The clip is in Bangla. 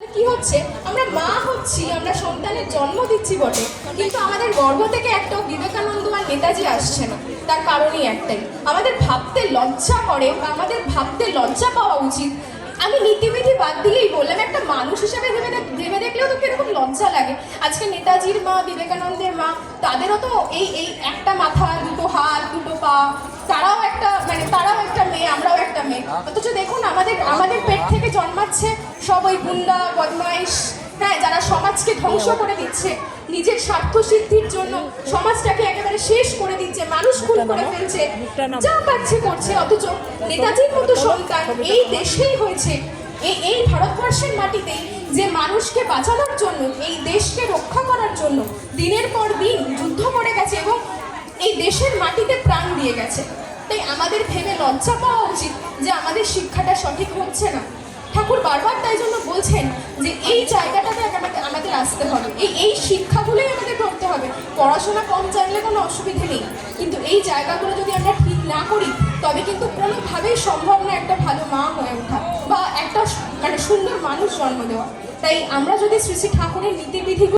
কি হচ্ছে, আমরা মা হচ্ছি, আমরা সন্তানের জন্ম দিচ্ছি বটে, কিন্তু আমাদের গর্ভ থেকে একটা বিবেকানন্দ আর নেতাজি আসছে না। তার কারণই একটাই, আমাদের ভাবতে লজ্জা করে বা আমাদের ভাবতে লজ্জা পাওয়া উচিত। আমি নীতিবিধি বাদ দিয়েই বললাম, একটা মানুষ হিসেবে ভেবে দেখলেও তো কিরকম লজ্জা লাগে। আজকে নেতাজির মা, বিবেকানন্দের মা, তাদেরও তো এই এই একটা মাথা, দুটো হাত, দুটো পা, তারাও একটা মেয়ে, আমরাও একটা মেয়ে। অথচ দেখুন আমাদের পেট থেকে জন্মাচ্ছে সব ওই গুন্ডা বদমাইশ, হ্যাঁ, যারা সমাজকে ধ্বংস করে দিচ্ছে, নিজের স্বার্থ সিদ্ধির জন্য সমাজটাকে একেবারে শেষ করে দিচ্ছে, মানুষ খুন করে ফেলছে, যা পাচ্ছে করছে। অথচ নেতাজির মতো সন্তান এই দেশেই হয়েছে, এই ভারতবর্ষের মাটিতেই, যে মানুষকে বাঁচানোর জন্য, এই দেশকে রক্ষা করার জন্য দিনের পর দিন যুদ্ধ করে গেছে এবং এই দেশের মাটিতে প্রাণ দিয়ে গেছে। তাই আমাদের ভেবে লজ্জা পাওয়া উচিত যে আমাদের শিক্ষাটা সঠিক হচ্ছে না। ঠাকুর বারবার তাই জন্য বলছেন যে এই জায়গাটাতে আমাদের আসতে হবে, এই শিক্ষাগুলোই আমাদের করতে হবে। পড়াশোনা কম জানলে কোনো অসুবিধে নেই, কিন্তু এই জায়গাগুলো যদি আমরা ঠিক না করি, তবে কিন্তু কোনোভাবেই সম্ভব না একটা ভালো মা হয়ে ওঠা বা একটা সুন্দর মানুষ জন্ম দেওয়া। তাই আমরা যদি শ্রী শ্রী ঠাকুরের নীতিবিধিগুলো